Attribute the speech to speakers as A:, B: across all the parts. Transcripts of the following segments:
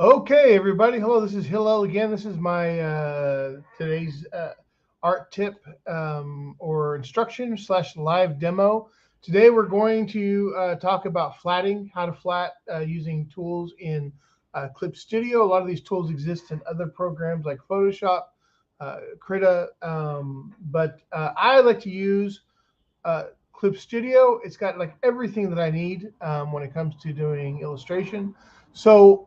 A: Okay, everybody. Hello, this is Hillel again. This is my today's art tip or instruction slash live demo. Today we're going to talk about flatting, how to flat using tools in Clip Studio. A lot of these tools exist in other programs like Photoshop, Krita, but I like to use uh, Clip Studio. It's got like everything that I need when it comes to doing illustration. So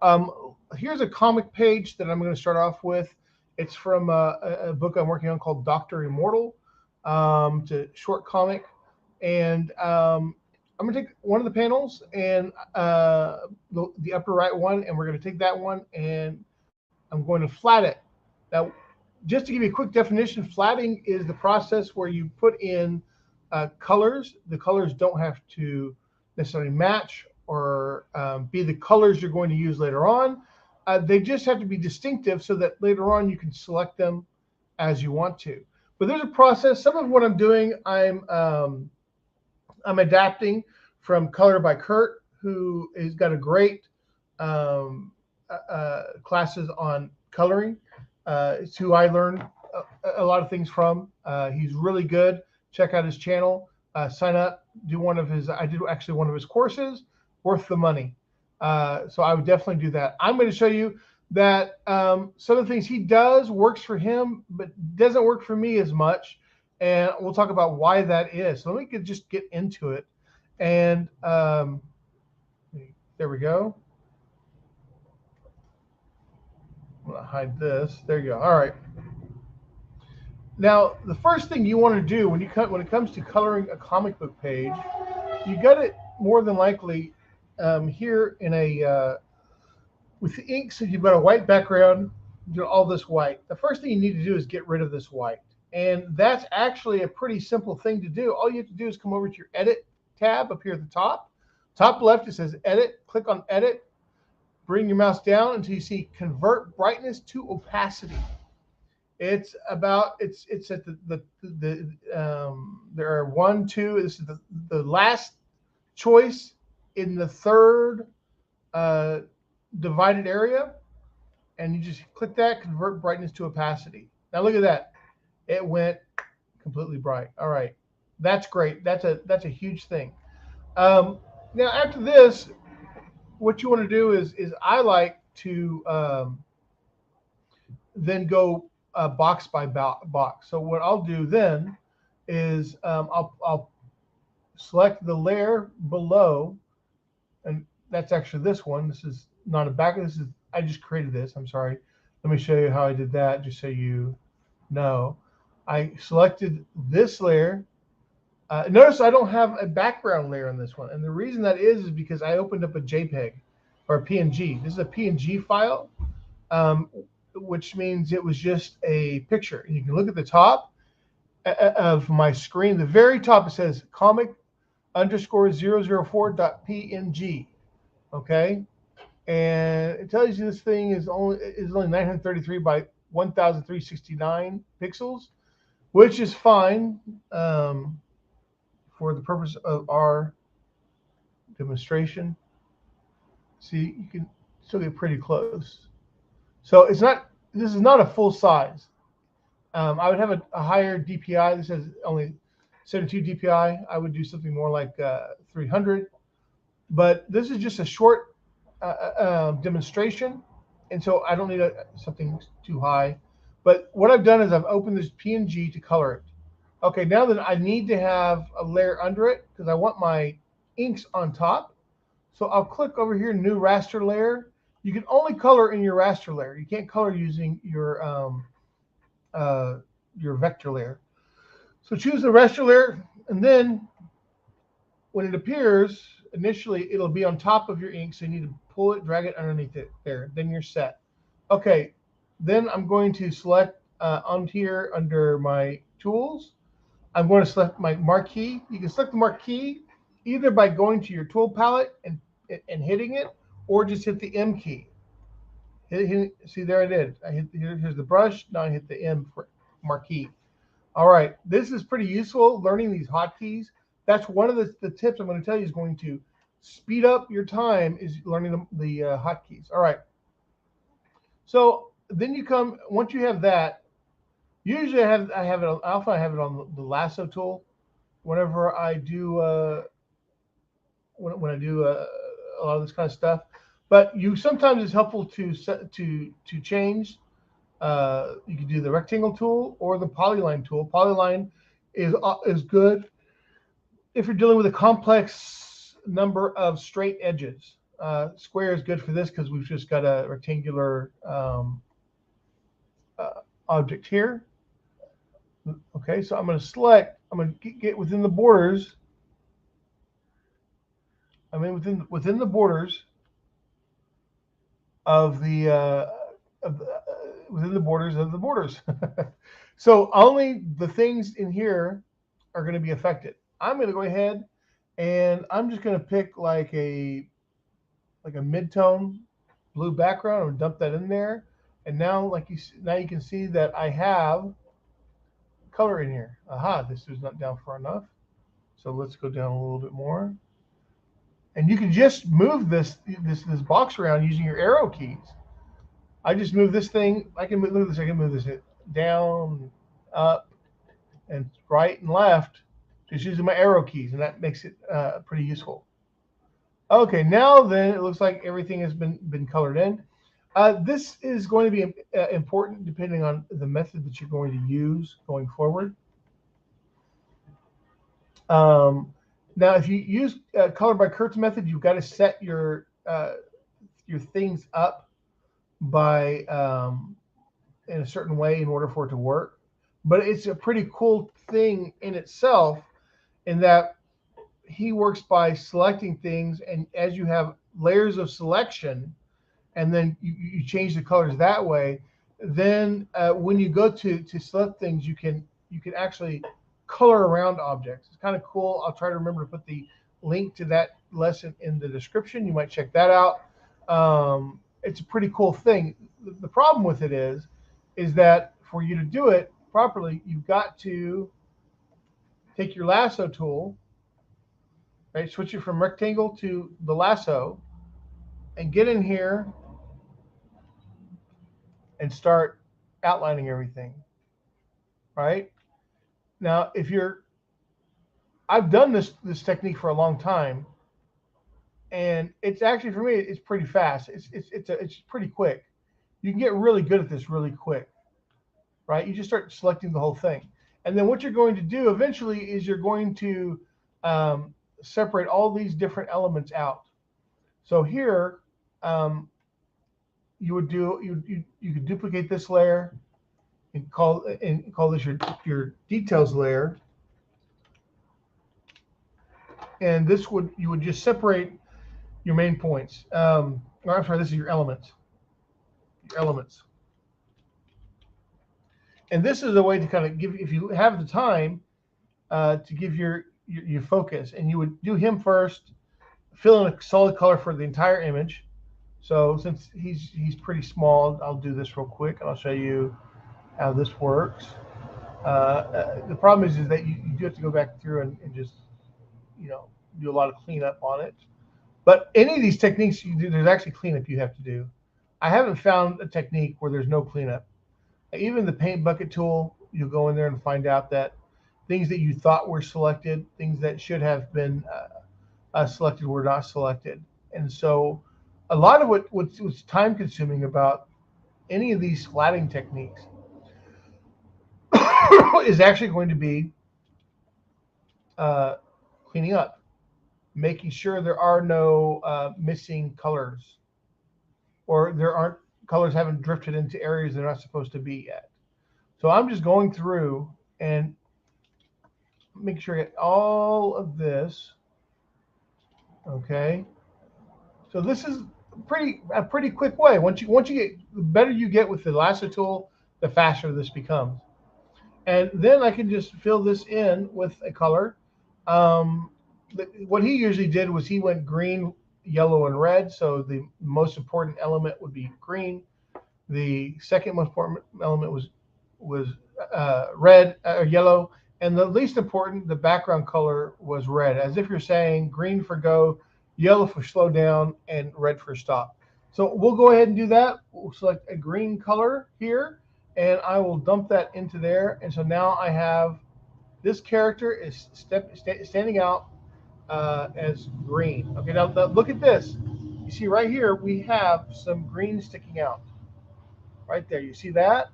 A: here's a comic page that I'm going to start off with. It's from a book I'm working on called Doctor Immortal. It's a short comic, and I'm going to take one of the panels and the upper right one, and we're going to take that one and I'm going to flat it. Now, just to give you a quick definition, flatting is the process where you put in colors. The colors don't have to necessarily match or be the colors you're going to use later on. They just have to be distinctive so that later on you can select them as you want to. But there's a process. Some of what I'm doing, I'm adapting from Color by Kurt, who has got a great um, classes on coloring. It's who I learned a lot of things from. He's really good. Check out his channel. Sign up. Do one of his. I did actually one of his courses. Worth the money. So I would definitely do that. I'm going to show you that some of the things he does works for him, but doesn't work for me as much. And we'll talk about why that is. So let me just get into it. And there we go. I'm going to hide this. There you go. All right. Now, the first thing you want to do when when it comes to coloring a comic book page, you got it more than likely here in a with the ink. So you've got a white background, all this white. The first thing you need to do is get rid of this white, and that's actually a pretty simple thing to do. All you have to do is come over to your Edit tab up here at the top left. It says Edit. Click on Edit. Bring your mouse down until you see Convert Brightness to Opacity. It's at there are one, two. This is the last choice in the third uh, divided area, and you just click that, convert brightness to opacity. Now look at that, it went completely bright. All right, that's great. That's a huge thing. Now after this, what you want to do is I like to then go box by box. So what I'll do then is I'll select the layer below, and that's actually this one. This is not a back. This is I just created this. I'm sorry. Let me show you how I did that, just so you know. I selected this layer. Notice I don't have a background layer on this one, and the reason that is because I opened up a JPEG or a PNG. This is a PNG file, um, which means it was just a picture. And you can look at the top of my screen. The very top it says comic underscore 004.png. Okay, and it tells you this thing is only 933 by 1369 pixels, which is fine for the purpose of our demonstration. See, you can still get pretty close. So it's not. This is not a full size. I would have a higher DPI. This has only 72 DPI. I would do something more like 300. But this is just a short demonstration, and so I don't need something too high. But what I've done is I've opened this PNG to color it. Okay, now that I need to have a layer under it because I want my inks on top. So I'll click over here, New Raster Layer. You can only color in your raster layer. You can't color using your vector layer. So choose the raster layer, and then when it appears, initially it'll be on top of your ink, so you need to pull it, drag it underneath it there. Then you're set. Okay, then I'm going to select on here under my tools. I'm going to select my marquee. You can select the marquee either by going to your tool palette and hitting it, or just hit the M key. See, there it is. Here's the brush. Now I hit the M for marquee. All right, this is pretty useful, learning these hotkeys. That's one of the tips I'm going to tell you is going to speed up your time is learning the hotkeys. All right, So then you come, once you have that, usually I have it on, often I have it on the Lasso Tool whenever I do when I do a lot of this kind of stuff. But you sometimes it's helpful to set to change. You can do the rectangle tool or the polyline tool. Polyline is good if you're dealing with a complex number of straight edges. Square is good for this because we've just got a rectangular object here. Okay, so I'm going to select. I'm going to get within the borders. I'm in within the borders of the within the borders of the borders. So only the things in here are going to be affected. I'm going to go ahead and I'm just going to pick like a mid-tone blue background and dump that in there. And now now you can see that I have color in here. Aha, this is not down far enough. So let's go down a little bit more. And you can just move this box around using your arrow keys. I just move this thing. I can move this. I can move this down, up, and right and left, just using my arrow keys, and that makes it pretty useful. Okay, now then it looks like everything has been colored in. This is going to be important depending on the method that you're going to use going forward. Now, if you use color by Kurt's method, you've got to set your things up by in a certain way in order for it to work. But it's a pretty cool thing in itself, in that he works by selecting things, and as you have layers of selection, and then you change the colors that way, then when you go to select things, you can actually color around objects. It's kind of cool. I'll try to remember to put the link to that lesson in the description. You might check that out. It's a pretty cool thing. The problem with it is that for you to do it properly, you've got to take your lasso tool, right? Switch it from rectangle to the lasso, and get in here and start outlining everything, right? Now, I've done this technique for a long time, and it's actually, for me, it's pretty fast. It's pretty quick. You can get really good at this really quick, right? You just start selecting the whole thing, and then what you're going to do eventually is you're going to separate all these different elements out. So here, you could duplicate this layer and call this your details layer, and you would just separate your main points. Or I'm sorry, this is your elements. And this is a way to kind of give, if you have the time, to give your focus. And you would do him first, fill in a solid color for the entire image. So since he's pretty small, I'll do this real quick, and I'll show you how this works. The problem is that you do have to go back through and just do a lot of cleanup on it. But any of these techniques you do, there's actually cleanup you have to do. I haven't found a technique where there's no cleanup. Even the paint bucket tool, you'll go in there and find out that things that you thought were selected, things that should have been selected, were not selected. And so a lot of what's time consuming about any of these flatting techniques is actually going to be cleaning up, making sure there are no missing colors, or there aren't colors haven't drifted into areas they're not supposed to be yet. So I'm just going through and make sure I get all of this. Okay, so this is a pretty quick way. Once you get, the better you get with the lasso tool, the faster this becomes. And then I can just fill this in with a color. What he usually did was he went green, yellow, and red. So the most important element would be green. The second most important element was red or yellow, and the least important, the background color, was red. As if you're saying green for go, yellow for slow down, and red for stop. So we'll go ahead and do that. We'll select a green color here, and I will dump that into there. And so now I have this character is standing out as green. Okay, now look at this. You see right here, we have some green sticking out. Right there, you see that?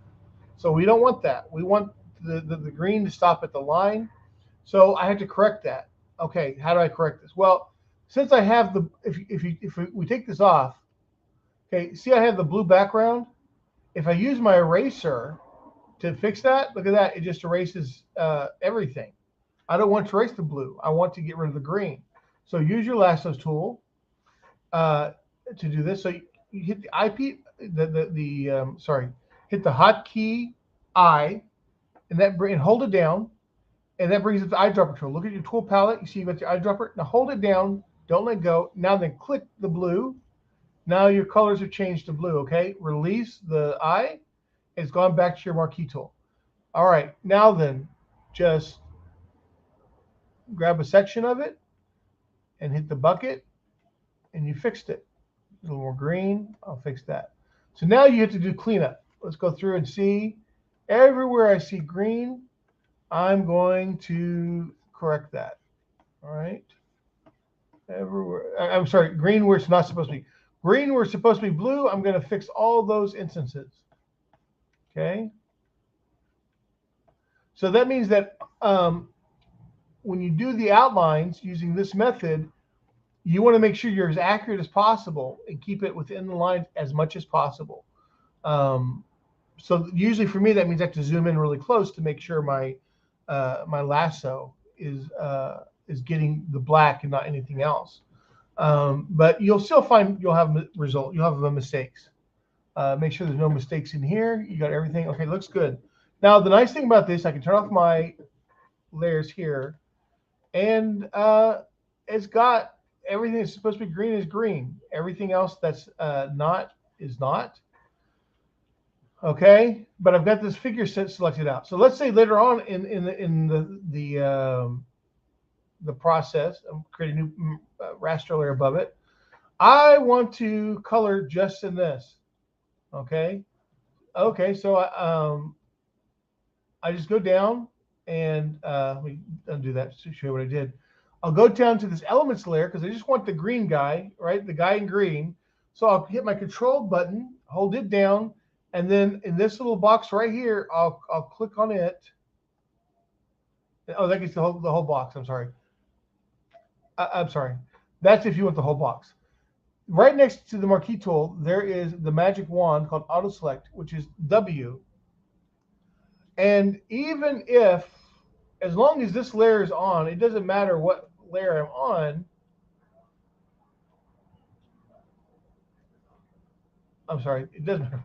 A: So we don't want that. We want the green to stop at the line. So I had to correct that. Okay, how do I correct this? Well, since I have the, if we take this off, okay, see I have the blue background. If I use my eraser to fix that, look at that, it just erases everything. I don't want to erase the blue. I want to get rid of the green. So use your Lassos tool to do this. So you hit the IP, sorry, hit the hotkey I, and hold it down, and that brings up the eyedropper tool. Look at your tool palette. You see you got your eyedropper. Now hold it down. Don't let go. Now then click the blue. Now your colors have changed to blue. Okay. Release the eye. It's gone back to your marquee tool. All right. Now then, just grab a section of it and hit the bucket, and you fixed it. A little more green. I'll fix that. So now you have to do cleanup. Let's go through and see. Everywhere I see green, I'm going to correct that. All right. Everywhere. I'm sorry, green where it's not supposed to be. Green where it's supposed to be blue, I'm going to fix all those instances. Okay. So that means that when you do the outlines using this method, you want to make sure you're as accurate as possible and keep it within the lines as much as possible. So usually for me, that means I have to zoom in really close to make sure my my lasso is getting the black and not anything else. But you'll still find you'll have mistakes. Make sure there's no mistakes in here. You got everything. Okay, looks good. Now the nice thing about this, I can turn off my layers here, and it's got everything that's supposed to be green is green. Everything else that's not is not. Okay, but I've got this figure set selected out. So let's say later on in the process, I'm creating a new raster layer above it. I want to color just in this. Okay. Okay. So I just go down and let me undo that to show you what I did. I'll go down to this elements layer because I just want the green guy, right? The guy in green. So I'll hit my control button, hold it down, and then in this little box right here, I'll click on it. Oh, that gets the whole box. I'm sorry. I'm sorry. That's if you want the whole box. Right next to the marquee tool, there is the magic wand called Auto Select, which is W. And even if, as long as this layer is on, it doesn't matter what layer I'm on. I'm sorry, it doesn't matter.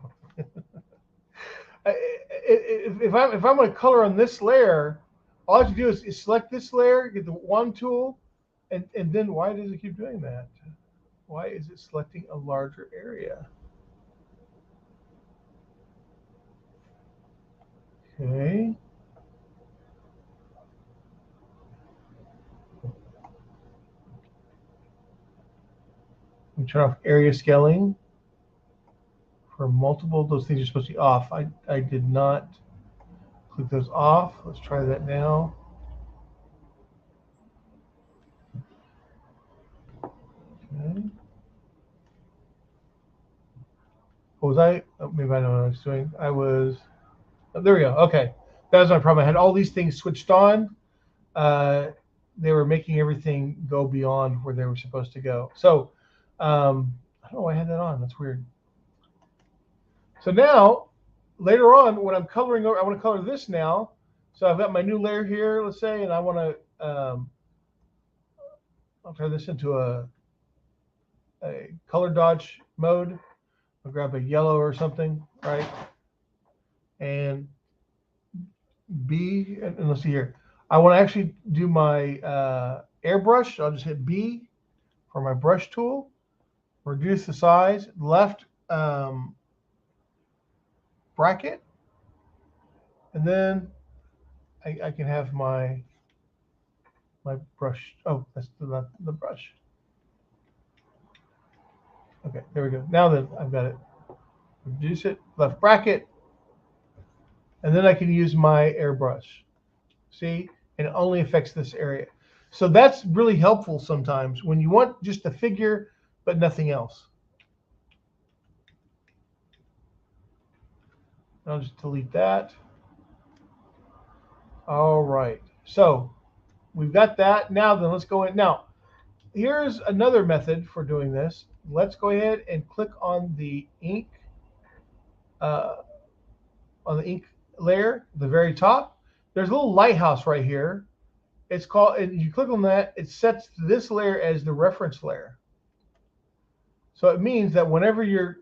A: if I'm going to color on this layer, all I have to do is select this layer, get the wand tool, and then why does it keep doing that? Why is it selecting a larger area? Okay. Let me turn off area scaling for multiple. Those things are supposed to be off. I did not click those off. Let's try that now. Okay. What was I? Oh, maybe I don't know what I was doing. I was. Oh, there we go. Okay. That was my problem. I had all these things switched on. They were making everything go beyond where they were supposed to go. So I don't know why I had that on. That's weird. So now, later on, when I'm coloring over, I want to color this now. So I've got my new layer here, let's say, and I want to, I'll turn this into a color dodge mode. I'll grab a yellow or something, right? And B, and let's see here. I want to actually do my airbrush. I'll just hit B for my brush tool. Reduce the size. Left bracket. And then I can have my brush. Oh, that's the brush. Okay, there we go. Now then, I've got it. Reduce it, left bracket, and then I can use my airbrush. See, and it only affects this area. So that's really helpful sometimes when you want just a figure but nothing else. I'll just delete that. All right, so we've got that. Now then, let's go in. Now, here's another method for doing this. Let's go ahead and click on the ink uh, layer, the very top. There's a little lighthouse right here. It's called, and you click on that, it sets this layer as the reference layer. So it means that whenever you're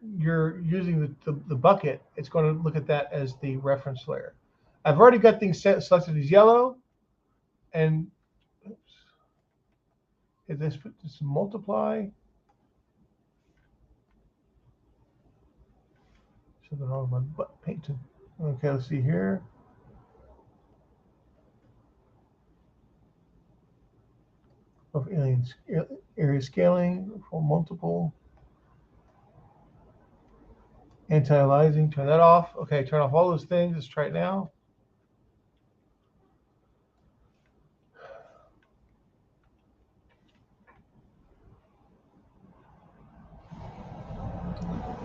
A: using the bucket, it's going to look at that as the reference layer. I've already got things selected as yellow, and oops, hit this, put this multiply. Something wrong with my painting. Okay, let's see here. Of aliens, area scaling for multiple. Anti-aliasing, turn that off. Okay, turn off all those things. Let's try it now.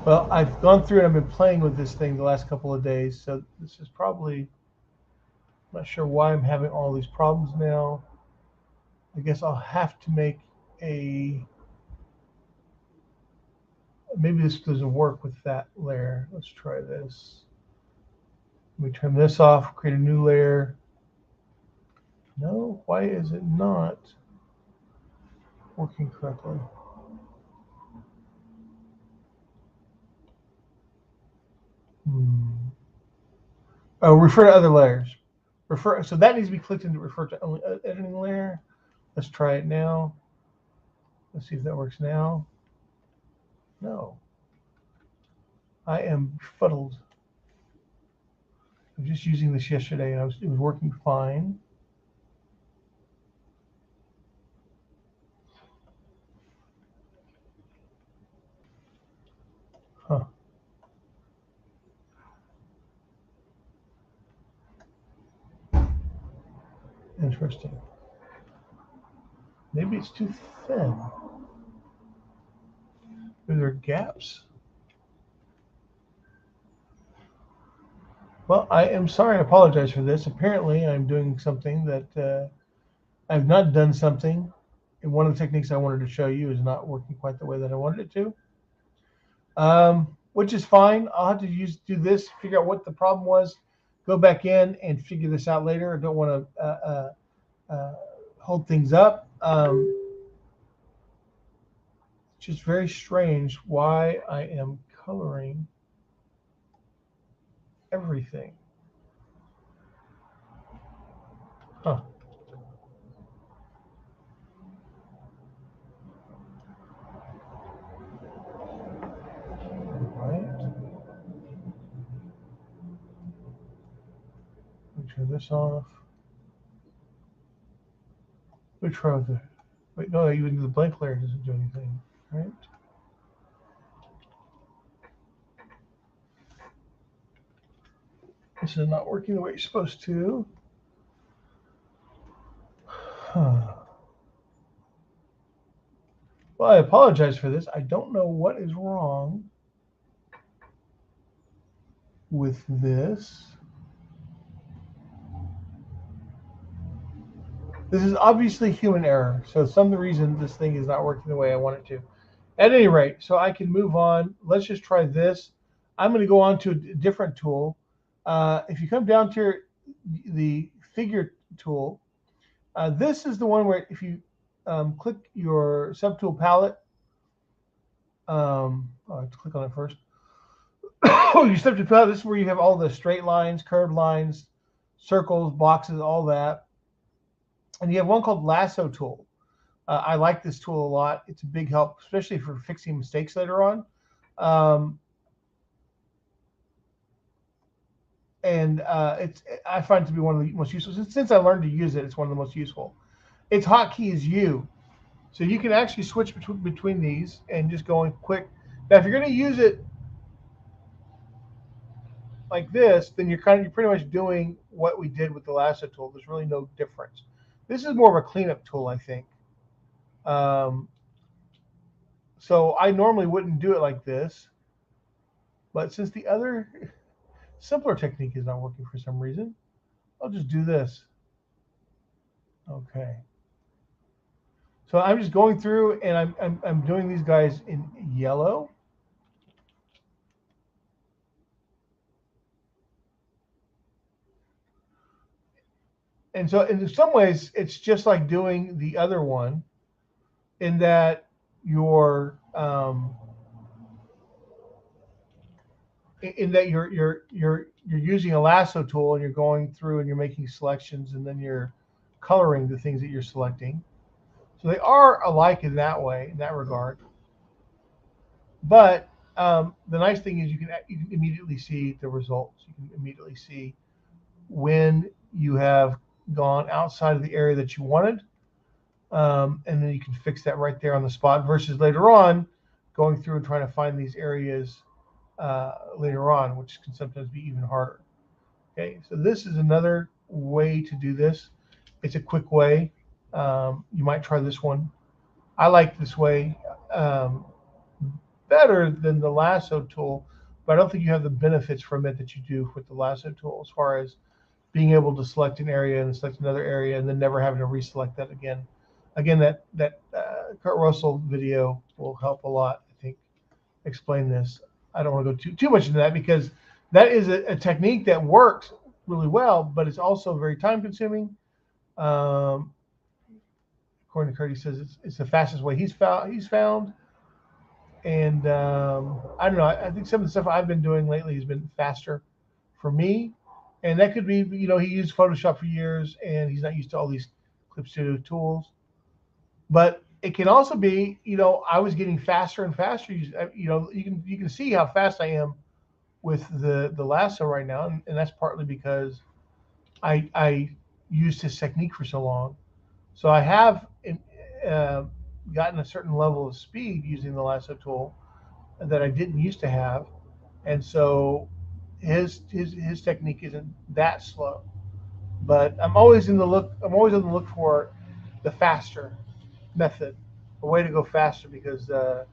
A: Well, I've gone through and I've been playing with this thing the last couple of days, so this is probably, I'm not sure why I'm having all these problems now. I guess I'll have to make maybe this doesn't work with that layer. Let's try this. Let me turn this off, create a new layer. No, why is it not working correctly? Oh, refer to other layers. So that needs to be clicked into refer to only editing layer. Let's try it now. Let's see if that works now. No. I am befuddled. I was just using this yesterday and it was working fine. Huh. Interesting. Maybe it's too thin. Are there gaps? Well, I am sorry. I apologize for this. Apparently, I'm doing something that I've not done something. And one of the techniques I wanted to show you is not working quite the way that I wanted it to. Which is fine. I'll have to do this, figure out what the problem was, go back in and figure this out later. I don't want to hold things up. It's just very strange why I am coloring everything. Huh. Right. Let me turn this off. Let me try the. Wait, no, even the blank layer doesn't do anything, right? This is not working the way it's supposed to. Huh. Well, I apologize for this. I don't know what is wrong with this. This is obviously human error. So some reason this thing is not working the way I want it to. At any rate, so I can move on. Let's just try this. I'm going to go on to a different tool. If you come down to the figure tool, this is the one where if you click your subtool palette, I have to click on it first. You subtool palette, this is where you have all the straight lines, curved lines, circles, boxes, all that. And you have one called Lasso Tool. I like this tool a lot. It's a big help, especially for fixing mistakes later on. I find it to be one of the most useful. Since I learned to use it, it's one of the most useful. Its hotkey is U. So you can actually switch between these and just go in quick. Now, if you're going to use it like this, then you're pretty much doing what we did with the lasso tool. There's really no difference. This is more of a cleanup tool, I think. So I normally wouldn't do it like this, but since the other simpler technique is not working for some reason, I'll just do this. Okay. So I'm just going through and I'm doing these guys in yellow. And so in some ways, it's just like doing the other one in that you're you're using a lasso tool and you're going through and you're making selections and then you're coloring the things that you're selecting. So they are alike in that way, in that regard. But the nice thing is you can immediately see the results. You can immediately see when you have gone outside of the area that you wanted, and then you can fix that right there on the spot versus later on going through and trying to find these areas later on, which can sometimes be even harder. Okay, so this is another way to do this. It's a quick way. You might try this one. I like this way better than the lasso tool, but I don't think you have the benefits from it that you do with the lasso tool as far as being able to select an area and select another area and then never having to reselect that again. Again, that Kurt Russell video will help a lot, I think, explain this. I don't want to go too much into that because that is a technique that works really well, but it's also very time consuming. According to Kurt, he says it's the fastest way he's found. And I don't know. I think some of the stuff I've been doing lately has been faster for me. And that could be, he used Photoshop for years and he's not used to all these Clip Studio tools. But it can also be, I was getting faster and faster. You can see how fast I am with the lasso right now, and that's partly because I used his technique for so long. So I have gotten a certain level of speed using the lasso tool that I didn't used to have, and so his technique isn't that slow. But I'm always on the look for the faster method, a way to go faster because I'm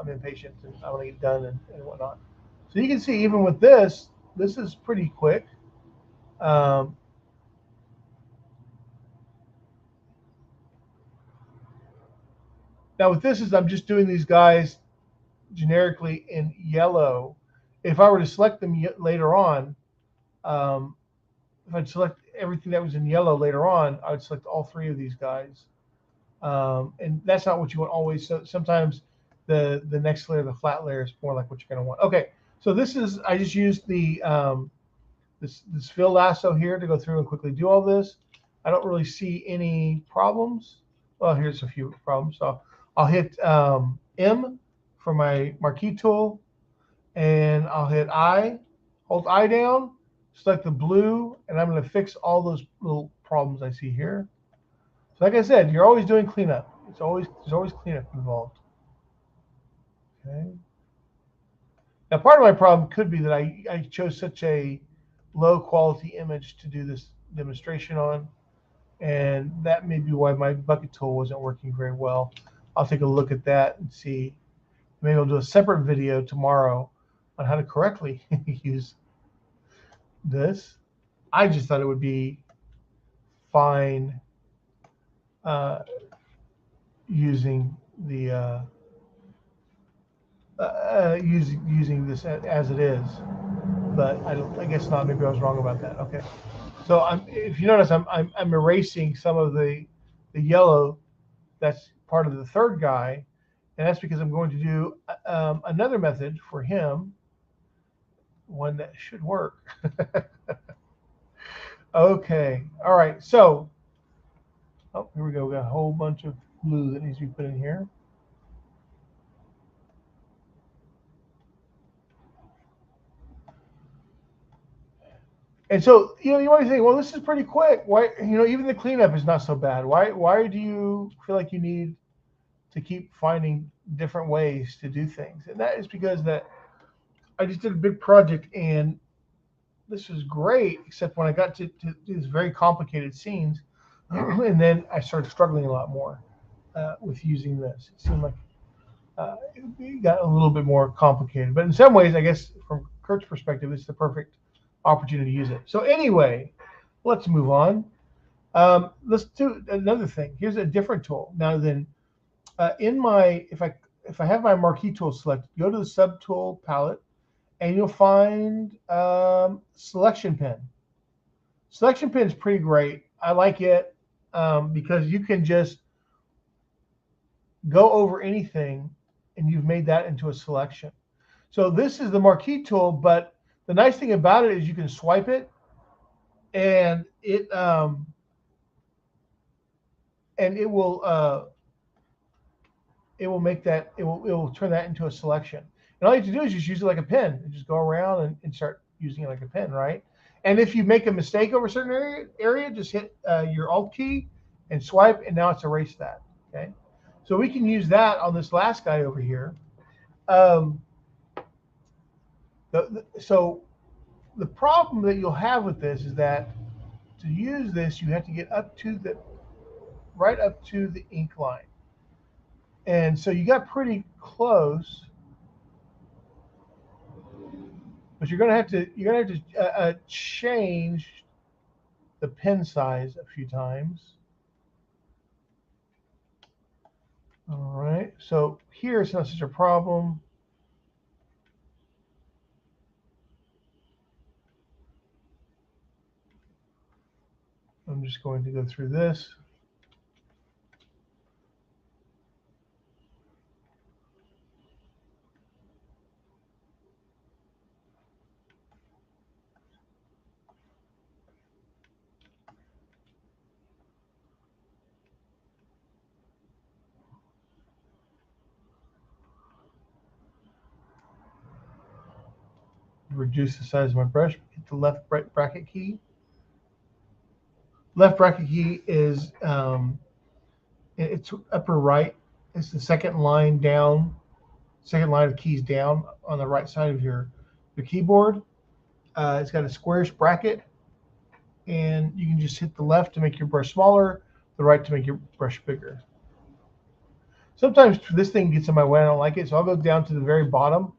A: impatient and I want to get done and whatnot. So you can see even with this is pretty quick. Um, Now with this is I'm just doing these guys generically in yellow. If I were to select them later on, if I'd select everything that was in yellow later on, I would select all three of these guys. And that's not what you want always. So sometimes the next layer, the flat layer, is more like what you're going to want. Okay, so this is I just used the this fill lasso here to go through and quickly do all this. I don't really see any problems. Well, here's a few problems. So I'll hit M for my marquee tool, and I'll hit I, hold I down, select the blue, and I'm going to fix all those little problems I see here. So like I said, you're always doing cleanup. There's always cleanup involved. Okay. Now part of my problem could be that I chose such a low quality image to do this demonstration on, and that may be why my bucket tool wasn't working very well. I'll take a look at that and see. Maybe I'll do a separate video tomorrow on how to correctly use this. I just thought it would be fine using the using this as it is, but I guess not. Maybe I was wrong about that. Okay, so if you notice, I'm erasing some of the yellow that's part of the third guy, and that's because I'm going to do another method for him, one that should work. Okay, all right, so here we go. We got a whole bunch of blue that needs to be put in here. And so, you might think, well, this is pretty quick. Why, even the cleanup is not so bad. Why do you feel like you need to keep finding different ways to do things. And that is because that I just did a big project and this was great, except when I got to these very complicated scenes, and then I started struggling a lot more with using this. It seemed like it got a little bit more complicated. But in some ways, I guess from Kurt's perspective, it's the perfect opportunity to use it. So anyway, let's move on. Let's do another thing. Here's a different tool. Now then, in my if I have my marquee tool selected, go to the subtool palette, and you'll find selection pen. Selection pen is pretty great. I like it because you can just go over anything, and you've made that into a selection. So this is the marquee tool, but the nice thing about it is you can swipe it, and it will make that it will turn that into a selection. And all you have to do is just use it like a pen and just go around and start using it like a pen, right? And if you make a mistake over a certain area, just hit your Alt key and swipe, and now it's erased that. Okay, so we can use that on this last guy over here. So the problem that you'll have with this is that to use this, you have to get up to right up to the ink line. And so you got pretty close, but you're gonna have to change the pen size a few times. All right, so here it's not such a problem. I'm just going to go through this. Reduce the size of my brush, hit the left bracket key. Left bracket key is it's upper right. It's the second line down, second line of keys down on the right side of your keyboard. It's got a squarish bracket, and you can just hit the left to make your brush smaller, the right to make your brush bigger. Sometimes this thing gets in my way, I don't like it, so I'll go down to the very bottom,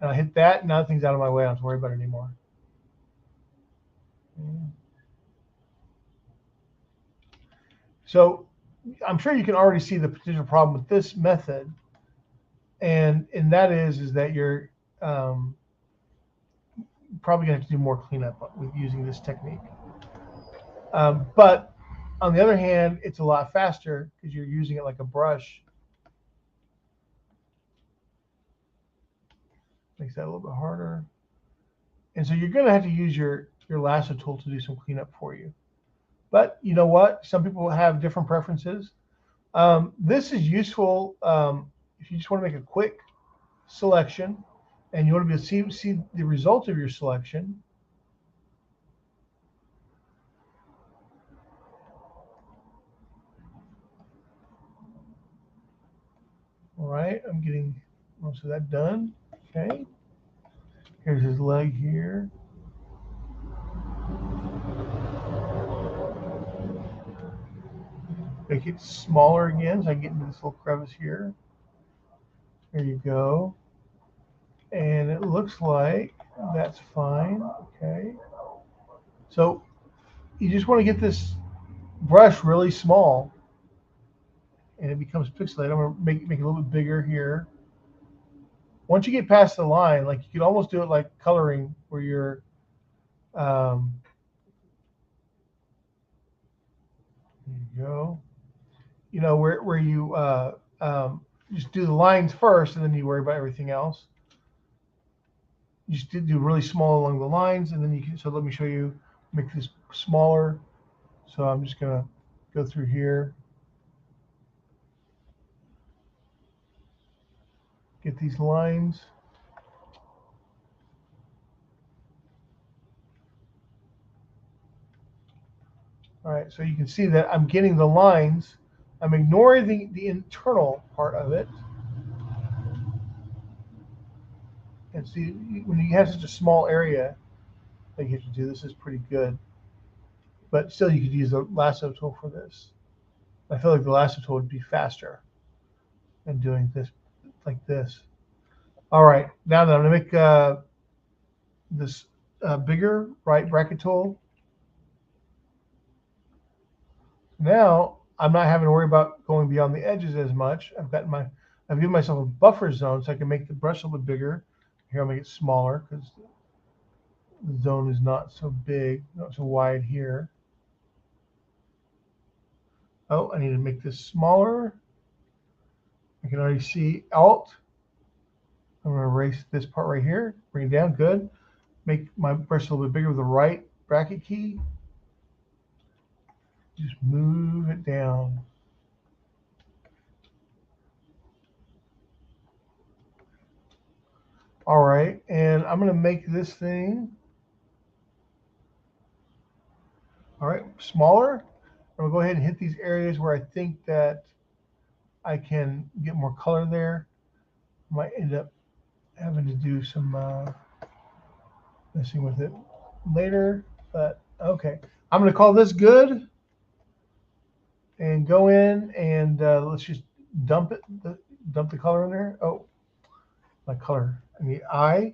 A: and I hit that, and now the thing's out of my way, I don't have to worry about it anymore. So I'm sure you can already see the potential problem with this method, and that is that you're probably going to have to do more cleanup with using this technique. But on the other hand, it's a lot faster because you're using it like a brush. Makes that a little bit harder. And so you're going to have to use your lasso tool to do some cleanup for you. But you know what? Some people have different preferences. This is useful if you just want to make a quick selection and you want to be able to see the result of your selection. All right, I'm getting most of that done. Okay, here's his leg here. Make it smaller again so I can get into this little crevice here. There you go. And it looks like that's fine. Okay. So you just want to get this brush really small and it becomes pixelated. I'm going to make it a little bit bigger here. Once you get past the line, like you could almost do it like coloring where you're there you go. You know, where you just do the lines first and then you worry about everything else. You just do really small along the lines, and then you can. So let me show you. Make this smaller. So I'm just gonna go through here. Get these lines. All right, so you can see that I'm getting the lines. I'm ignoring the internal part of it. And see, when you have such a small area that you have to do, this is pretty good. But still, you could use the lasso tool for this. I feel like the lasso tool would be faster than doing this like this. All right, now that I'm gonna make this bigger, right bracket tool. Now I'm not having to worry about going beyond the edges as much. I've given myself a buffer zone so I can make the brush a little bit bigger. Here I'll make it smaller because the zone is not so big, not so wide here. Oh, I need to make this smaller. I can already see Alt. I'm going to erase this part right here, bring it down, good. Make my brush a little bit bigger with the right bracket key. Just move it down. All right, and I'm going to make this thing, all right, smaller. I'm going to go ahead and hit these areas where I think that I can get more color there. Might end up having to do some messing with it later, but okay. I'm going to call this good and go in and let's just dump the color in there. Oh, my color. I need I.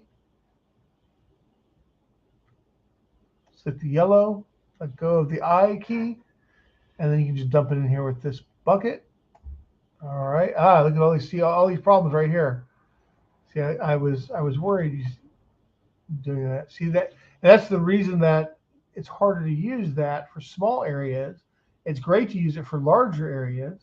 A: Select the yellow, let go of the I key, and then you can just dump it in here with this bucket. All right. Look at all these. See all these problems right here. See, I was worried he's doing that. See that? And that's the reason that it's harder to use that for small areas. It's great to use it for larger areas.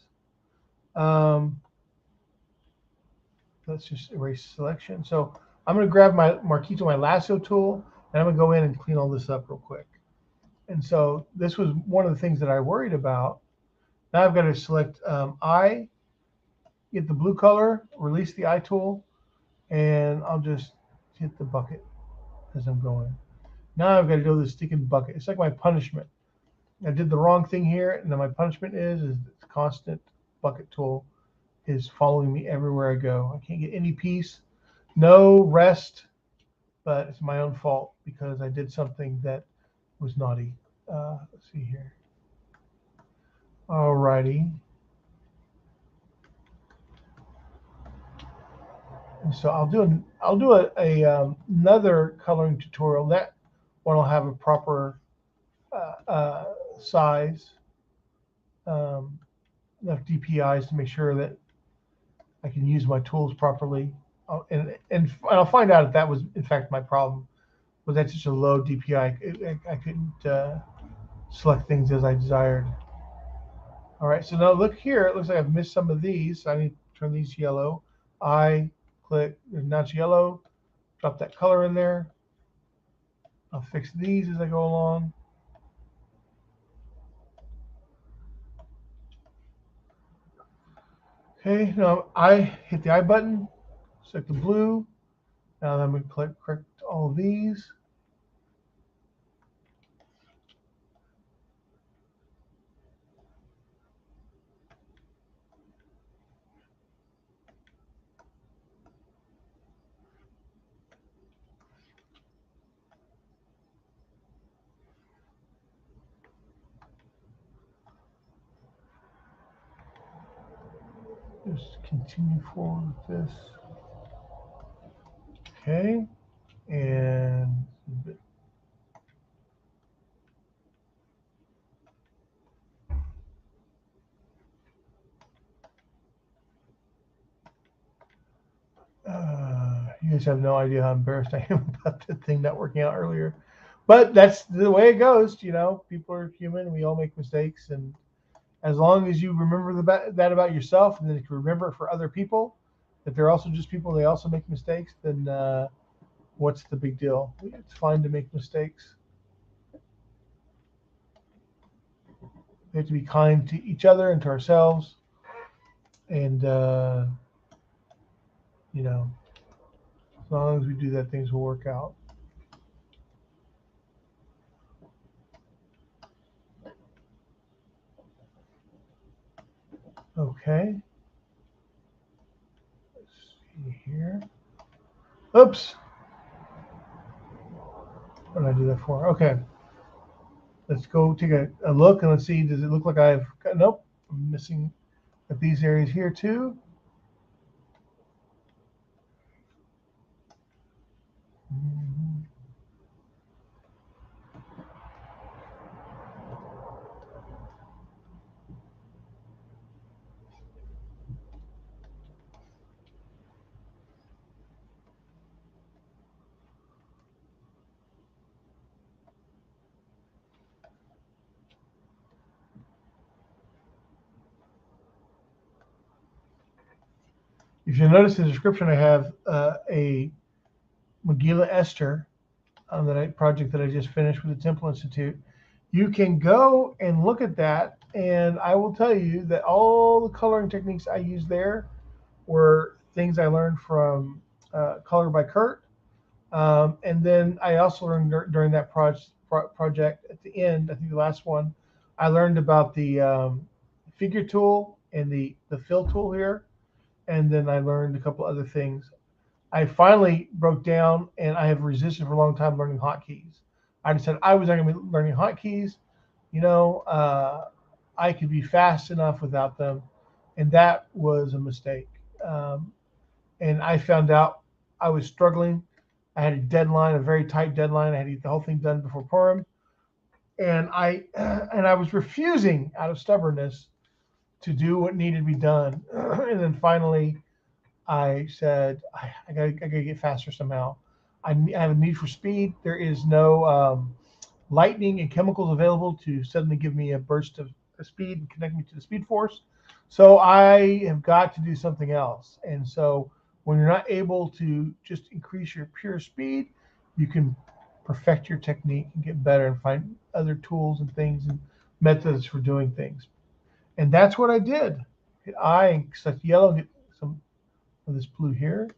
A: Let's just erase selection. So I'm going to grab my marquee tool, my lasso tool, and I'm going to go in and clean all this up real quick. And so this was one of the things that I worried about. Now I've got to select I, get the blue color, release the I tool, and I'll just hit the bucket as I'm going. Now I've got to go to the sticking bucket. It's like my punishment. I did the wrong thing here, and then my punishment is the constant bucket tool is following me everywhere I go. I can't get any peace, no rest, but it's my own fault because I did something that was naughty. Let's see here. Alrighty. And so I'll do another coloring tutorial. That one will have a proper size, enough DPIs to make sure that I can use my tools properly. And I'll find out if that was in fact my problem. Was that such a low DPI? I couldn't select things as I desired. All right, so now look here. It looks like I've missed some of these. So I need to turn these yellow. I click, now it's yellow. Drop that color in there. I'll fix these as I go along. Okay, now I hit the I button, select the blue. Now I'm going to correct all of these. Just continue forward with this. Okay, and you guys have no idea how embarrassed I am about the thing not working out earlier. But that's the way it goes. You know, people are human. We all make mistakes. And as long as you remember that about yourself, and then you can remember it for other people, that they're also just people, they also make mistakes, then what's the big deal? It's fine to make mistakes. We have to be kind to each other and to ourselves. And, you know, as long as we do that, things will work out. Okay. Let's see here. Oops. What did I do that for? Okay. Let's go take a look and let's see, does it look like I've got, nope, I'm missing at these areas here too. If you notice in the description, I have a Megillah Esther on the project that I just finished with the Temple Institute. You can go and look at that, and I will tell you that all the coloring techniques I used there were things I learned from Color by Kurt. And then I also learned during that project at the end, I think the last one, I learned about the figure tool and the fill tool here. And then I learned a couple other things. I finally broke down, and I have resisted for a long time learning hotkeys. I decided I was not going to be learning hotkeys. You know, I could be fast enough without them, and that was a mistake. And I found out I was struggling. I had a deadline, a very tight deadline. I had to get the whole thing done before Purim, and I was refusing out of stubbornness to do what needed to be done. And then finally, I said, I gotta get faster somehow. I have a need for speed. There is no lightning and chemicals available to suddenly give me a burst of speed and connect me to the speed force. So I have got to do something else. And so when you're not able to just increase your pure speed, you can perfect your technique and get better and find other tools and things and methods for doing things. And that's what I did. Hit I and select yellow, get some of this blue here.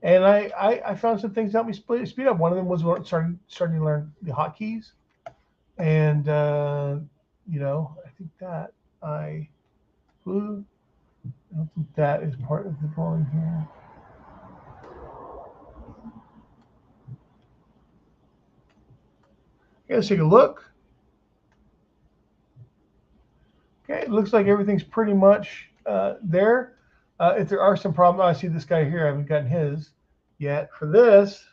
A: And I found some things that helped me speed up. One of them was starting to learn the hotkeys. And, you know, I think that blue, I don't think that is part of the drawing here. Okay, let's take a look. Okay, it looks like everything's pretty much there. If there are some problems, I see this guy here. I haven't gotten his yet. For this,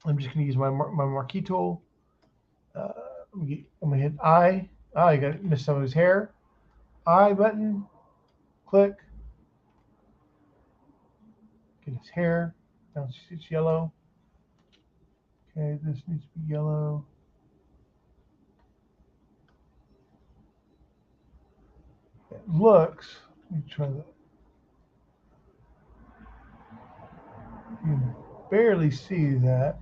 A: I'm just going to use my marquee tool. I'm going to hit I. Oh, you got to miss some of his hair. I button, click. Get his hair. Now it's yellow. Okay, this needs to be yellow. It looks, let me try that. You can barely see that.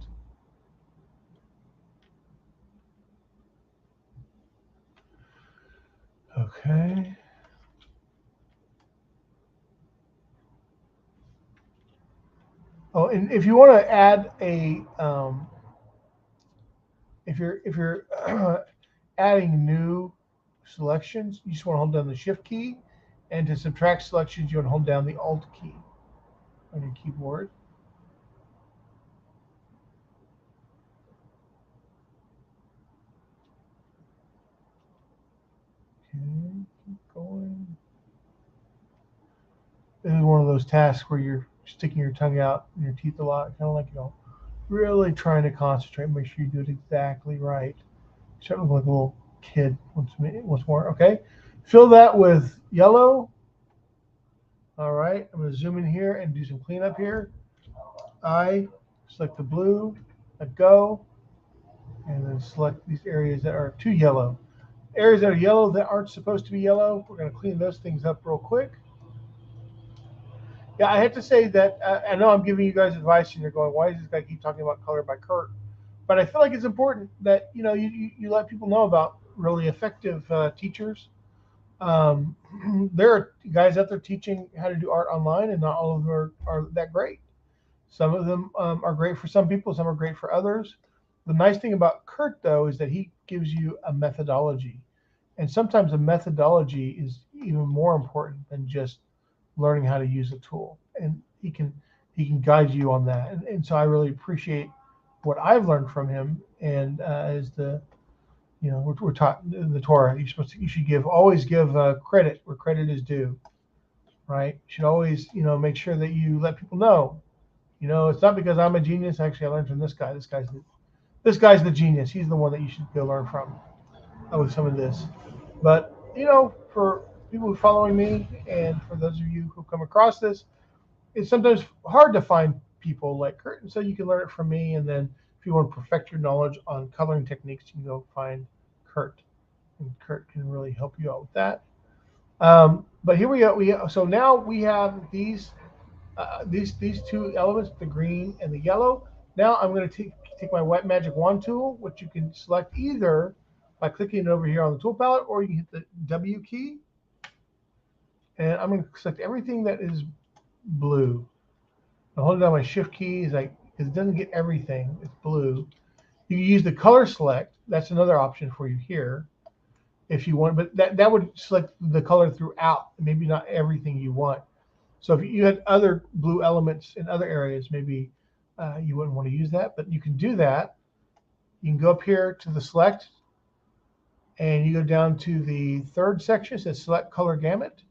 A: Okay. Oh, and if you want to add a, if you're adding new selections, you just want to hold down the Shift key, and to subtract selections, you want to hold down the Alt key on your keyboard. Okay, keep going. This is one of those tasks where you're sticking your tongue out and your teeth a lot, kind of like, you know, really trying to concentrate, make sure you do it exactly right. You start looking like a little kid once more. Okay, fill that with yellow. All right, I'm going to zoom in here and do some cleanup here. I select the blue, let go, and then select these areas that are too yellow. Areas that are yellow that aren't supposed to be yellow, we're going to clean those things up real quick. Yeah, I have to say that I know I'm giving you guys advice, and you're going, "Why does this guy keep talking about color by Kurt?" But I feel like it's important that you let people know about really effective teachers. Um, there are guys out there teaching how to do art online, and not all of them are that great. Some of them are great for some people, some are great for others. The nice thing about Kurt, though, is that he gives you a methodology. And sometimes a methodology is even more important than just learning how to use a tool. And he can guide you on that. And so I really appreciate what I've learned from him, and as the we're taught in the Torah, you should always give credit where credit is due, right? You should always make sure that you let people know. It's not because I'm a genius. Actually, I learned from this guy. This guy's the genius. He's the one that you should go learn from with some of this. But for people who are following me, and for those of you who come across this, it's sometimes hard to find people like Kurt, and so you can learn it from me. And then if you want to perfect your knowledge on coloring techniques, you can go find Kurt, and Kurt can really help you out with that. But here we go. So now we have these two elements, the green and the yellow. Now I'm going to take my white magic wand tool, which you can select either by clicking it over here on the tool palette, or you can hit the W key. And I'm going to select everything that is blue. I hold down my shift key, because it doesn't get everything. It's blue. You can use the color select. That's another option for you here, if you want. But that would select the color throughout, maybe not everything you want. So if you had other blue elements in other areas, maybe you wouldn't want to use that. But you can do that. You can go up here to the select, and you go down to the third section. It says select color gamut.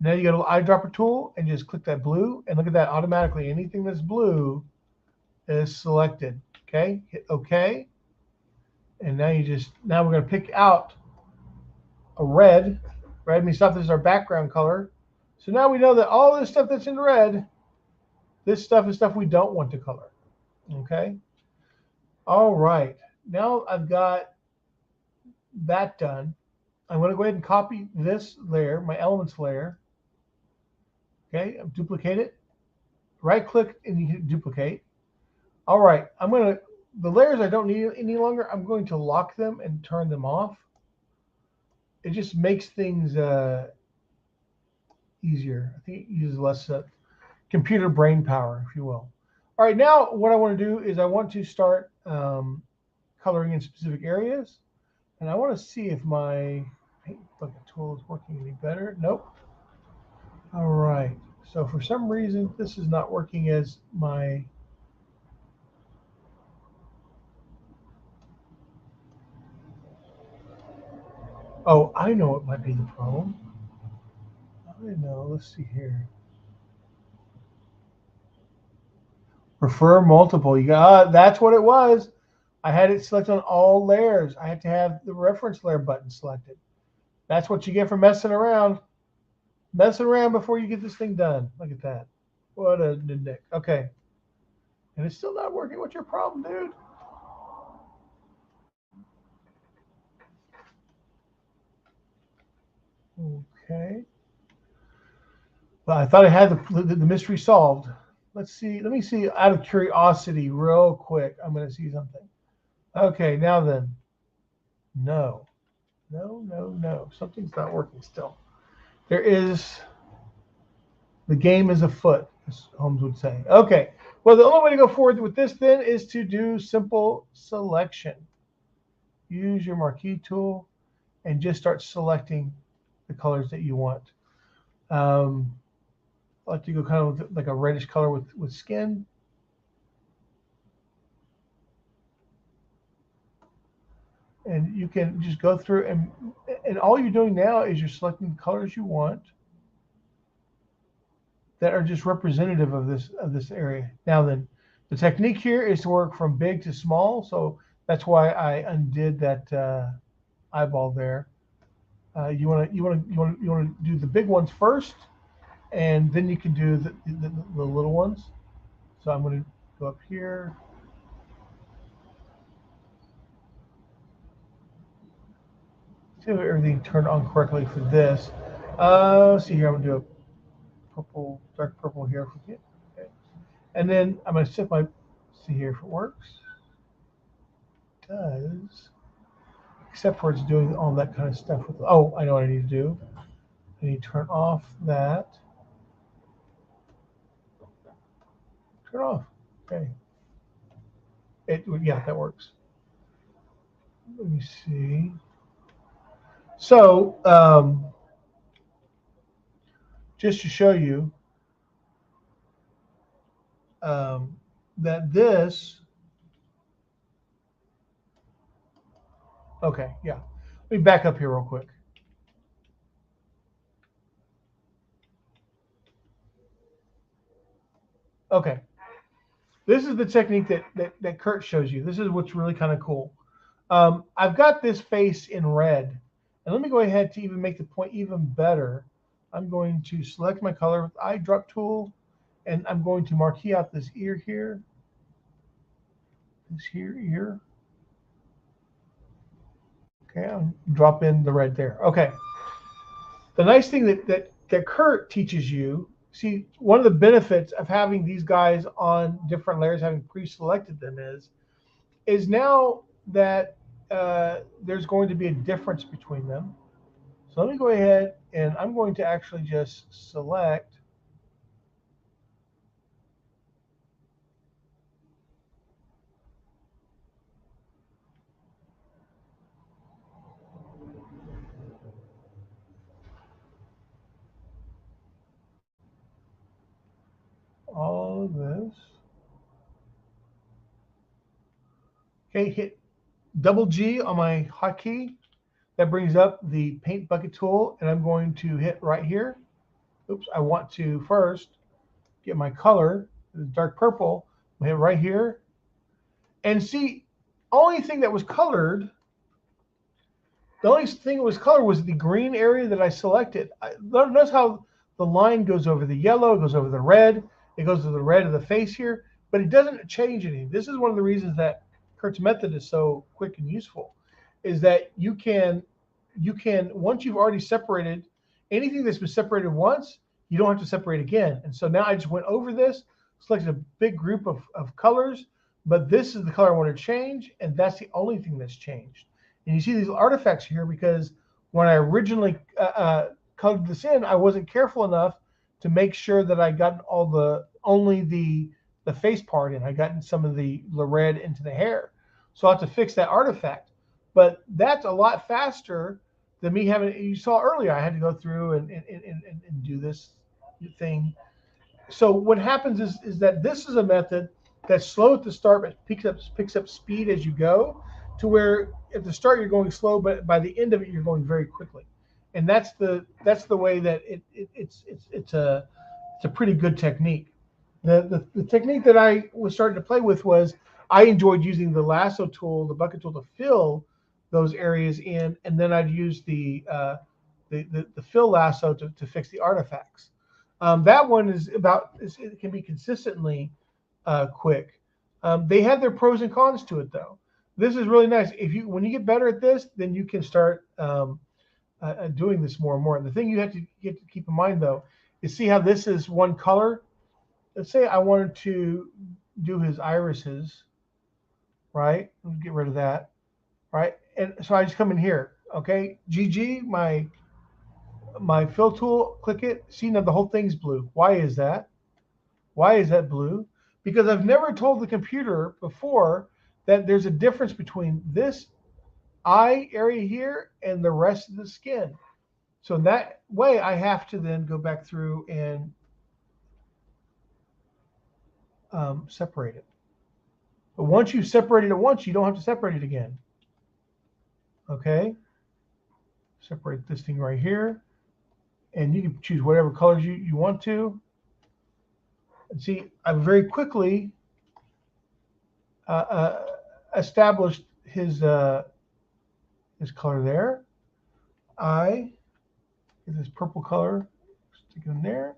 A: Now you go to the eyedropper tool and just click that blue, and look at that. Automatically, anything that's blue is selected. Okay, hit OK, and now we're going to pick out a red. Red means stuff. This is our background color. So now we know that all this stuff that's in red, this stuff is stuff we don't want to color. Okay. All right. Now I've got that done. I'm going to go ahead and copy this layer, my elements layer. Okay, duplicate it. Right click and you hit duplicate. All right, the layers I don't need any longer, I'm going to lock them and turn them off. It just makes things easier. I think it uses less computer brain power, if you will. All right, now what I want to do is I want to start coloring in specific areas. And I want to see if my paint bucket tool is working any better. Nope. All right. So for some reason, this is not working as my... Oh, I know what might be the problem. I know. Let's see here. Prefer multiple. That's what it was. I had it selected on all layers. I have to have the reference layer button selected. That's what you get for messing around. Messing around before you get this thing done. Look at that. What a nick. Okay. And it's still not working. What's your problem, dude? Okay. Well, I thought I had the mystery solved. Let's see. Let me see out of curiosity real quick. I'm going to see something. Okay, now then. No. Something's not working still. The game is afoot, as Holmes would say. Okay. Well, the only way to go forward with this then is to do simple selection. Use your marquee tool and just start selecting the colors that you want. I like to go kind of with like a reddish color with skin. And you can just go through and all you're doing now is you're selecting the colors you want that are just representative of this area. Now then, the technique here is to work from big to small, so that's why I undid that eyeball there. You want to do the big ones first, and then you can do the little ones. So I'm going to go up here. See if everything turned on correctly for this. Let's see here. I'm going to do a purple, dark purple here for you. Okay. And then I'm going to set see here if it works. It does. Except for it's doing all that kind of stuff with. Oh, I know what I need to do. I need to turn off that. Turn off. Okay. Yeah, that works. Let me see. So, just to show you that this Okay, yeah. Let me back up here real quick. Okay, this is the technique that Kurt shows you. This is what's really kind of cool. I've got this face in red. And let me go ahead to even make the point even better. I'm going to select my color with eyedrop tool, and I'm going to marquee out this ear here, this here ear. Okay, I'll drop in the red there. Okay. The nice thing that Kurt teaches you, see, one of the benefits of having these guys on different layers, having pre-selected them is now that there's going to be a difference between them. So let me go ahead and I'm going to actually just select all of this. Okay, hit double G on my hotkey. That brings up the paint bucket tool, and I'm going to hit right here. Oops, I want to first get my color, the dark purple. I hit right here, and see, only thing that was colored, the only thing that was colored was the green area that I selected. Notice how the line goes over the yellow, it goes over the red, it goes to the red of the face here, but it doesn't change anything. This is one of the reasons that Kurt's method is so quick and useful, is that you can once you've already separated anything that's been separated once, you don't have to separate again. And so now I just went over this, selected a big group of colors, but this is the color I want to change, and that's the only thing that's changed. And you see these artifacts here because when I originally colored this in, I wasn't careful enough to make sure that I got all only the face part in. I got some of the red into the hair. So I have to fix that artifact. But that's a lot faster than me having, you saw earlier, I had to go through and do this thing. So what happens is that this is a method that's slow at the start but picks up speed as you go, to where at the start you're going slow, but by the end of it you're going very quickly. And that's the way that it's a pretty good technique. The technique that I was starting to play with was I enjoyed using the lasso tool, the bucket tool, to fill those areas in, and then I'd use the fill lasso to fix the artifacts. That one it can be consistently quick. They have their pros and cons to it though. This is really nice. When you get better at this, then you can start doing this more and more. The thing you have to get to keep in mind though is see how this is one color. Let's say I wanted to do his irises, right? Let me get rid of that, right? And so I just come in here, okay? GG, my fill tool, click it. See, now the whole thing's blue. Why is that? Why is that blue? Because I've never told the computer before that there's a difference between this eye area here and the rest of the skin. So in that way, I have to then go back through and separate it. But once you've separated it once, you don't have to separate it again. Okay? Separate this thing right here. And you can choose whatever colors you want to. And see, I very quickly established his color there. I get this purple color, stick it in there.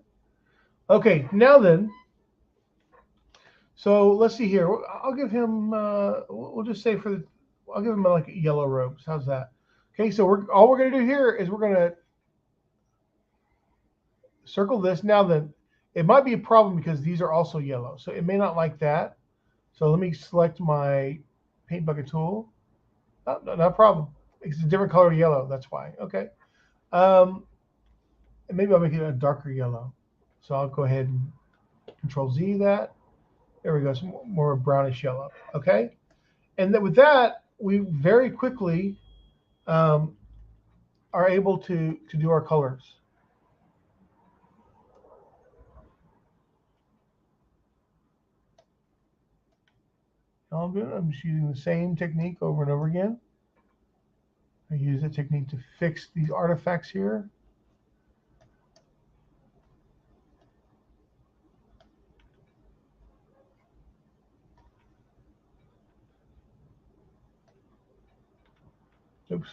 A: Okay, now then, so let's see here. I'll give him, we'll just say I'll give him like yellow robes. How's that? Okay, so all we're gonna do here is we're gonna circle this. Now then, it might be a problem because these are also yellow, so it may not like that. So let me select my paint bucket tool. Oh, no, not a problem. It's a different color yellow. That's why. Okay. And maybe I'll make it a darker yellow. So I'll go ahead and Control Z that. There we go. Some more brownish yellow. Okay. And then with that, we very quickly are able to do our colors. All good. I'm just using the same technique over and over again. I use that technique to fix these artifacts here. Oops.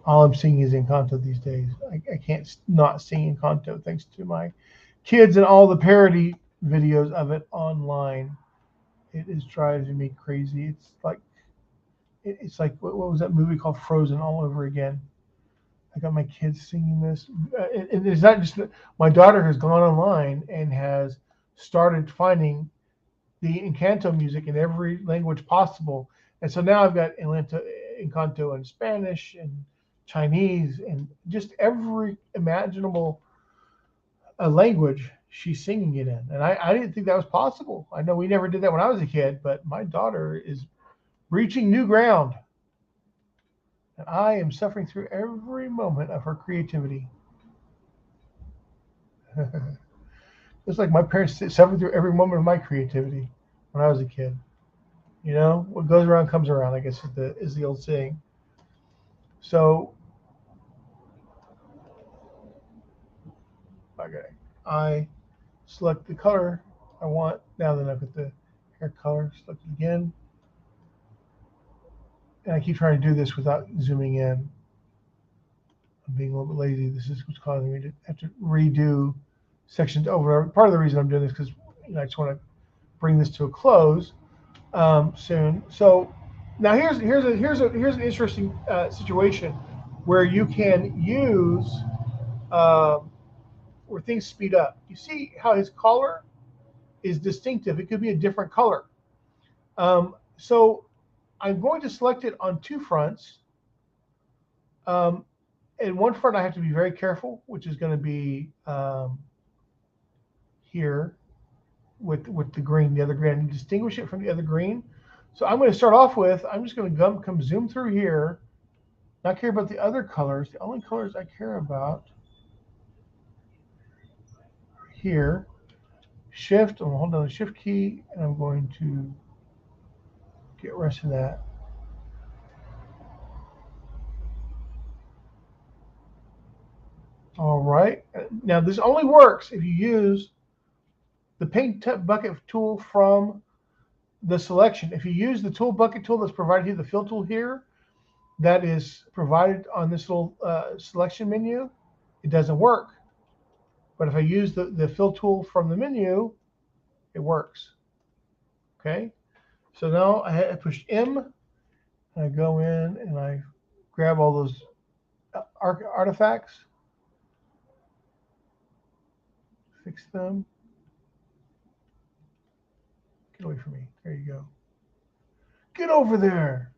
A: All I'm singing is Encanto these days. I can't not sing Encanto thanks to my kids and all the parody videos of it online. It is driving me crazy. It's like what was that movie called Frozen all over again? I got my kids singing this. It's not just that my daughter has gone online and has started finding the Encanto music in every language possible. And so now I've got Encanto in Spanish and Chinese and just every imaginable language she's singing it in. And I didn't think that was possible. I know we never did that when I was a kid, but my daughter is reaching new ground. And I am suffering through every moment of her creativity. It's like my parents suffered through every moment of my creativity when I was a kid. You know, what goes around comes around, I guess is the old saying. So, okay, I select the color I want. Now then I've got the hair color, select it again. And I keep trying to do this without zooming in. I'm being a little bit lazy. This is what's causing me to have to redo sections over. Part of the reason I'm doing this because I just want to bring this to a close soon. So now here's an interesting situation where you can use where things speed up. You see how his color is distinctive. It could be a different color. So I'm going to select it on two fronts. In one front, I have to be very careful, which is going to be here with the green, the other green. I need to distinguish it from the other green. So I'm going to start off with, I'm just going to come zoom through here, not care about the other colors. The only colors I care about here, shift, I'm holding down the shift key, and I'm going to get rest of that. All right. Now this only works if you use the paint bucket tool from the selection. If you use the tool bucket tool that's provided here, the fill tool here, that is provided on this little selection menu, it doesn't work. But if I use the fill tool from the menu, it works. Okay. So now I push M, and I go in and I grab all those artifacts, fix them. Get away from me. There you go. Get over there.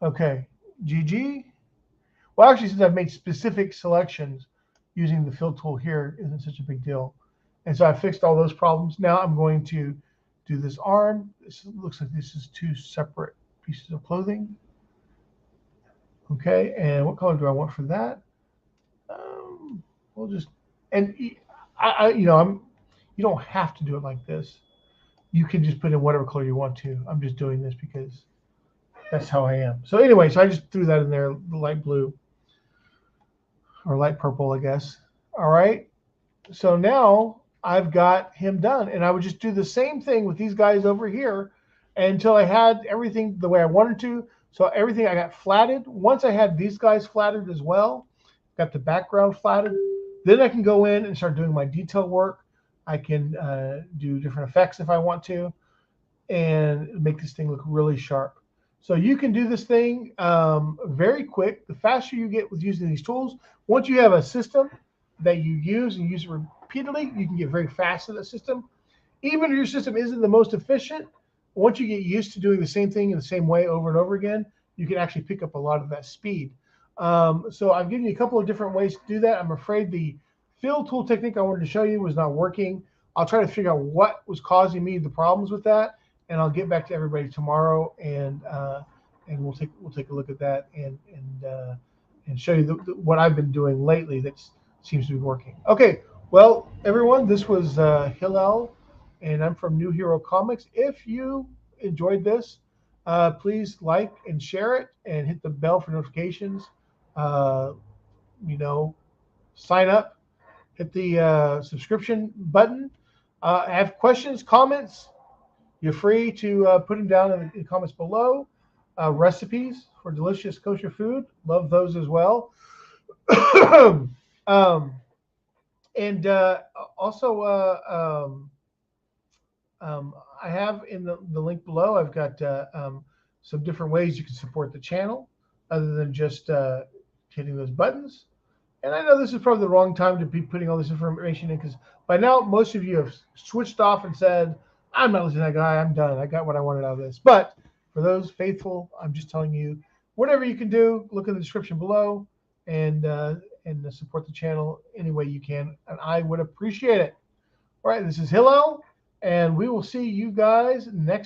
A: Okay. GG. Well, actually, since I've made specific selections, using the fill tool here isn't such a big deal. And so I fixed all those problems. Now I'm going to do this arm. This looks like this is two separate pieces of clothing. Okay, and what color do I want for that? We'll just, and you don't have to do it like this. You can just put in whatever color you want to. I'm just doing this because that's how I am. So anyway, so I just threw that in there, the light blue or light purple, I guess. All right. So now I've got him done, and I would just do the same thing with these guys over here until I had everything the way I wanted to. So everything I got flatted. Once I had these guys flatted as well, got the background flatted, then I can go in and start doing my detail work. I can do different effects if I want to and make this thing look really sharp. So you can do this thing very quick. The faster you get with using these tools, once you have a system that you use and use it repeatedly, you can get very fast at that system. Even if your system isn't the most efficient, once you get used to doing the same thing in the same way over and over again, you can actually pick up a lot of that speed. So I've given you a couple of different ways to do that. I'm afraid the fill tool technique I wanted to show you was not working. I'll try to figure out what was causing me the problems with that, and I'll get back to everybody tomorrow, and we'll take a look at that and and show you what I've been doing lately that seems to be working. Okay, well, everyone, this was Hillel, and I'm from New Hero Comics. If you enjoyed this, please like and share it, and hit the bell for notifications. Uh, you know, sign up, hit the subscription button. Have questions, comments, you're free to put them down in the comments below. Recipes for delicious kosher food, love those as well. um, and also, I have in the link below, I've got some different ways you can support the channel other than just hitting those buttons. And I know this is probably the wrong time to be putting all this information in, because by now most of you have switched off and said, I'm not listening to that guy, I'm done. I got what I wanted out of this. But for those faithful, I'm just telling you, whatever you can do, look in the description below and support the channel any way you can. And I would appreciate it. All right, this is Hillel, and we will see you guys next time.